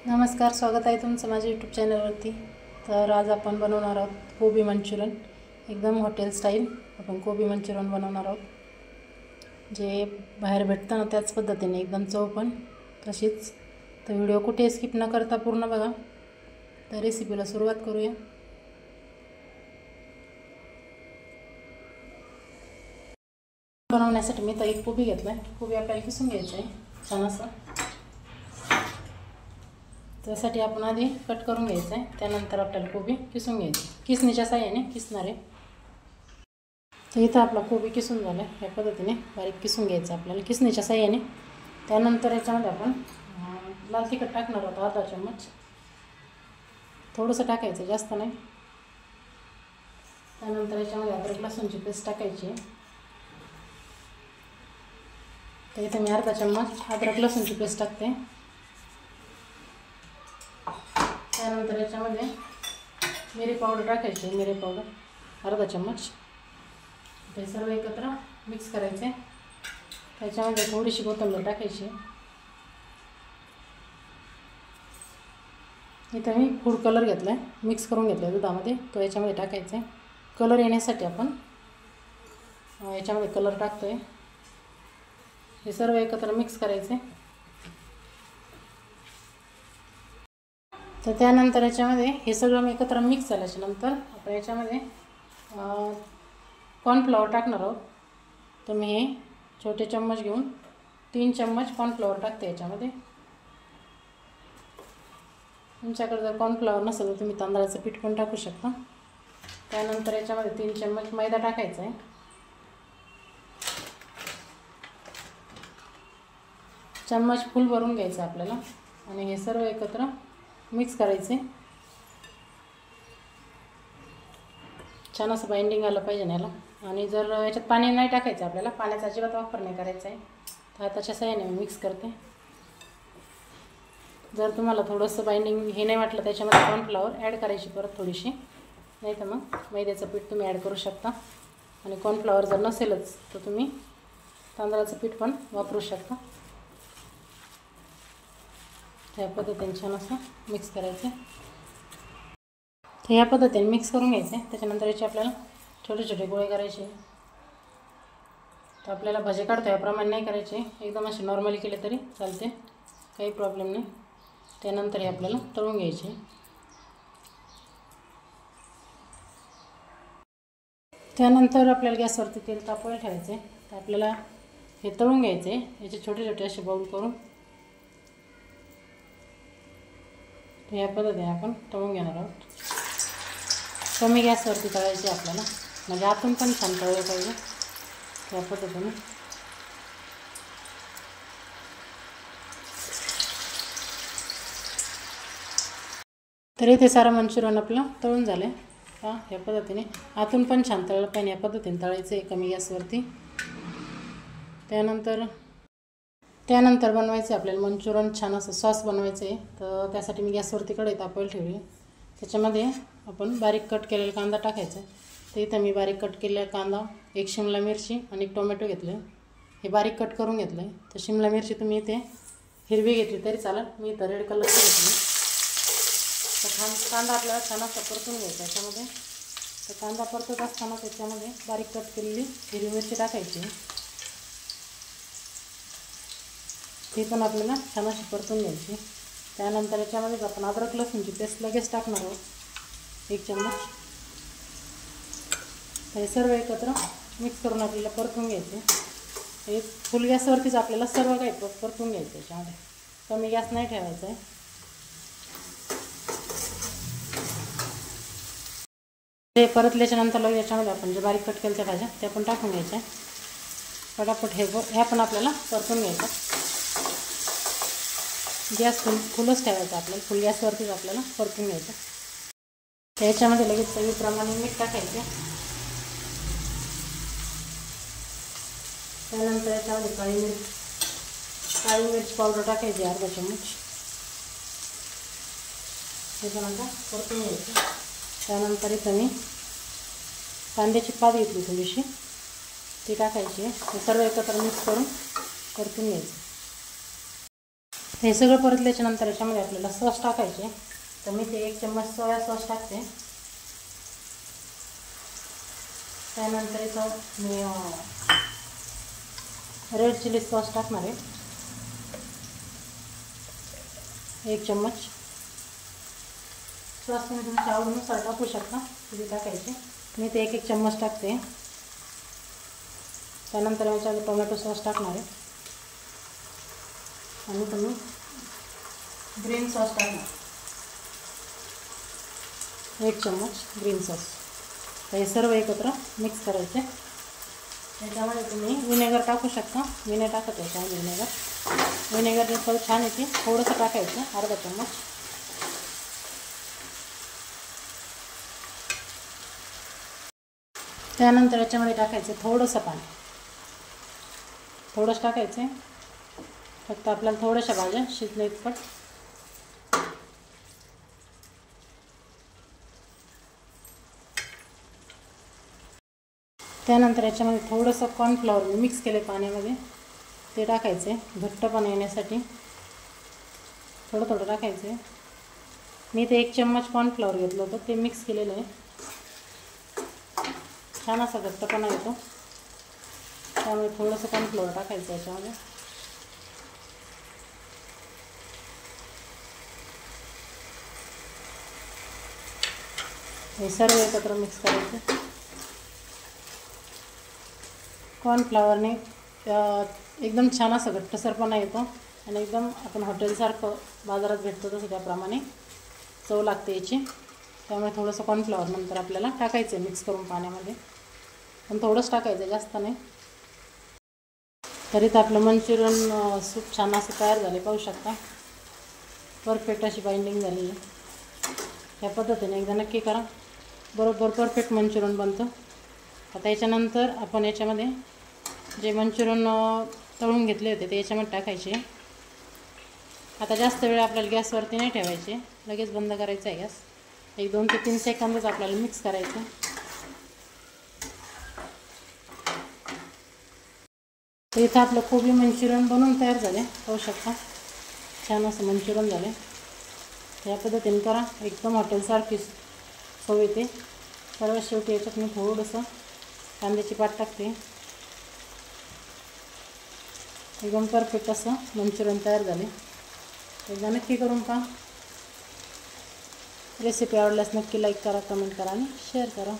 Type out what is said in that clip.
नमस्कार, स्वागत आहे तुमचं माझ्या यूट्यूब चॅनलवरती। तर आज आपण बनवणार आहोत कोबी मंचुरियन। एकदम हॉटेल स्टाईल आपण कोबी मंचुरियन बनवणार आहोत, जे बाहेर भेटतं ना त्याच पद्धतीने, एकदम चव पण तशीच। तर व्हिडिओ कुठे स्किप न करता पूर्ण बघा। तर रेसिपीला सुरुवात करूया। बनवण्यासाठी मी तर एक कोबी घेतला। कोबी आपल्याला किसून घ्यायचा आहे छान असं। त्यासाठी आपण आधी कट करून घ्यायचं आहे, त्यानंतर आपल्याला कोबी किसून घ्यायची, किसणीच्या साहाय्याने किसणार आहे। तर इथं आपला कोबी किसून झाला आहे, या पद्धतीने बारीक किसून घ्यायचं आपल्याला किसणीच्या साहाय्याने। त्यानंतर याच्यामध्ये आपण लाल तिखट टाकणार आहोत, अर्धा चम्मच, थोडंसं टाकायचं, जास्त नाही। त्यानंतर याच्यामध्ये अद्रक लसूणची पेस्ट टाकायची आहे। तर इथे मी अर्धा चम्मच अद्रक लसूणची पेस्ट टाकते। त्यानंतर याच्यामध्ये मिरी पावडर टाकायची, मिरी पावडर अर्धा चम्मच। ते सर्व एकत्र मिक्स करायचे। त्याच्यामध्ये थोडीशी कोथिंबीर टाकायची। इथं मी फूड कलर घेतला आहे, मिक्स करून घेतला आहे दुधामध्ये, तो याच्यामध्ये टाकायचा आहे। कलर येण्यासाठी आपण याच्यामध्ये कलर टाकतो आहे। हे सर्व एकत्र मिक्स करायचे। तर त्यानंतर याच्यामध्ये हे सगळं मी एकत्र मिक्स झाल्याच्या नंतर आपण याच्यामध्ये कॉर्नफ्लॉवर टाकणार आहोत। तर मी हे छोटे चम्मच घेऊन 3 चम्मच कॉर्नफ्लॉवर टाकते याच्यामध्ये। तुमच्याकडे जर कॉर्नफ्लॉवर नसेल तर तुम्ही तांदळाचं पीठ पण टाकू शकता। त्यानंतर याच्यामध्ये 3 चम्मच मैदा टाकायचा आहे। चम्मच फुल भरून घ्यायचं आपल्याला आणि हे सर्व एकत्र मिक्स करायचे। छान असं बाइंडिंग आलं पाहिजे याला। आणि जर याच्यात पाणी नाही टाकायचं आपल्याला, पाण्याचा अजिबात वापर नाही करायचा आहे। तर हाताच्या साहाय्याने मी मिक्स करते। जर तुम्हाला थोडंसं बाइंडिंग हे नाही वाटलं, त्याच्यामध्ये कॉर्नफ्लॉवर ॲड करायची परत थोडीशी, नाही तर मग मैद्याचं पीठ तुम्ही ॲड करू शकता। आणि कॉर्नफ्लॉवर जर नसेलच तर तुम्ही तांदळाचं पीठ पण वापरू शकता। त्या पद्धतीने छान असं मिक्स करायचं। तर या पद्धतीने मिक्स करून घ्यायचे। त्याच्यानंतर याचे आपल्याला छोटे छोटे गोळे करायचे। तर आपल्याला भजे काढतो याप्रमाणे नाही करायचे, एकदम असे नॉर्मली केले तरी चालते, काही प्रॉब्लेम नाही। त्यानंतर हे आपल्याला तळून घ्यायचे। त्यानंतर आपल्याला गॅसवरती तेल तापवायला ठेवायचे। तर आपल्याला हे तळून घ्यायचे, याचे छोटे छोटे असे बाउल करून या पद्धतीने आपण तळून घेणार आहोत। कमी गॅसवरती तळायचे आपल्याला, म्हणजे आतून पण छान तळले पाहिजे या पद्धतीने। तर इथे सारं मंचुरियन आपलं तळून झालं आहे। या पद्धतीने आतून पण छान तळलं पाहिजे, या पद्धतीने तळायचं आहे कमी गॅसवरती। त्यानंतर बनवायचं आपल्याला मंचुरियन, छान असं सॉस बनवायचं आहे। तर त्यासाठी मी गॅसवरती कढई तापवायला ठेवली। त्याच्यामध्ये आपण बारीक कट केलेला कांदा टाकायचा आहे। तर इथं मी बारीक कट केलेला कांदा, एक शिमला मिरची आणि एक टोमॅटो घेतलं, हे बारीक कट करून घेतलं आहे। तर शिमला मिरची तुम्ही इथे हिरवी घेतली तरी चालेल, मी इथं रेड कलरची घेतली। तर कांदा आपल्याला छान असं परतून घ्यायचा याच्यामध्ये। तर कांदा परतत असताना त्याच्यामध्ये बारीक कट केलेली हिरवी मिरची टाकायची, ती पण आपल्याला छान अशी परतून घ्यायची। त्यानंतर याच्यामध्ये आपण अद्रक लसूणची पेस्ट लगेच टाकणार आहोत, 1 चम्मच। हे सर्व एकत्र मिक्स करून आपल्याला परतून घ्यायचे। हे फुल गॅसवरतीच आपल्याला सर्व काही परतून घ्यायचं, याच्यामध्ये कमी गॅस नाही ठेवायचा आहे। ते परतल्याच्या नंतर लगेच याच्यामध्ये आपण जे बारीक कट केलेल्या भाज्या त्या पण टाकून घ्यायच्या। फटाफट ह्या पण आपल्याला परतून घ्यायचं। गॅस फुलच ठेवायचा आपल्याला, फुल गॅसवरतीच आपल्याला परतून घ्यायचं। त्याच्यामध्ये लगेच चवीप्रमाणे मीठ टाकायचे। त्यानंतर याच्यामध्ये काळी मिर्च पावडर टाकायची अर्धा चम्मच, त्याच्यानंतर परतून घ्यायचं। त्यानंतर इथं मी कांद्याची पात घेतली थोडीशी, ती टाकायची। हे सर्व एकत्र मिक्स करून परतून घ्यायचं। हे सगळं परतल्याच्यानंतर याच्यामध्ये आपल्याला सॉस टाकायचे. तर मी ते 1 चम्मच सोया सॉस टाकते. त्यानंतर इथं मी रेड चिली सॉस टाकणार आहे 1 चम्मच. सॉस तुम्ही तुमच्या आवडीनुसार टाकू शकता, किती टाकायचे. मी ते 1 चम्मच टाकते. त्यानंतर याच्यामध्ये टोमॅटो सॉस टाकणार आहे आणि तुम्ही ग्रीन सॉस टाकणार 1 चम्मच ग्रीन सॉस. हे सर्व एकत्र मिक्स करायचे. त्याच्यामध्ये तुम्ही विनेगर टाकू शकता. मी नाही टाकत याच्यामध्ये विनेगर चव छान येते. थोडंसं टाकायचं अर्धा चम्मच. त्यानंतर याच्यामध्ये टाकायचं थोडंसं पाणी, थोडंसं टाकायचं. फक्त आपल्याला थोड्याशा भाज्या शिजले इतपत. त्यानंतर याच्यामध्ये थोडंसं कॉर्नफ्लॉवर मी मिक्स केले पाण्यामध्ये, ते टाकायचे घट्टपणा येण्यासाठी. थोडं थोडं टाकायचे. मी ते 1 चम्मच कॉर्नफ्लॉवर घेतलं होतं, ते मिक्स केलेलं आहे. छान असा घट्टपणा येतो, त्यामुळे थोडंसं कॉर्नफ्लॉवर टाकायचं याच्यामध्ये. हे सर्व एकत्र मिक्स करायचं. कॉर्नफ्लॉवरने एकदम छान असं घट्टसरपणा येतो आणि एकदम आपण हॉटेलसारखं बाजारात भेटतो तसं त्याप्रमाणे चव लागते याची. त्यामुळे थोडंसं कॉर्नफ्लॉवर नंतर आपल्याला टाकायचं आहे मिक्स करून पाण्यामध्ये, पण थोडंच टाकायचं, जास्त नाही. तरी तर आपलं मंचुरियन सूप छान असं तयार झाले, पाहू शकता. परफेक्ट अशी बाइंडिंग झाली आहे. ह्या पद्धतीने एकदा नक्की करा, बरोबर परफेक्ट मंचुरियन बनतं. आता याच्यानंतर आपण याच्यामध्ये जे मंचुरियन तळून घेतले होते ते याच्यामध्ये टाकायचे. आता जास्त वेळ आपल्याला गॅसवरती नाही ठेवायचे, लगेच बंद करायचा आहे गॅस. 1-2 ते 3 सेकंदच आपल्याला मिक्स करायचं. तर इथं आपलं कोबी मंचुरियन बनवून तयार झाले, पाहू शकता. छान असं मंचुरियन झाले. या पद्धतीने करा, एकदम हॉटेलसारखी चव येते. सर्वात शेवटी याच्यात मी थोडंसं कांद्याची पात टाकते. एकदम परफेक्ट असं मंचुरियन तयार झाले. एकदा नक्की करून पहा. रेसिपी आवडल्यास नक्की लाईक करा, कमेंट करा आणि शेअर करा.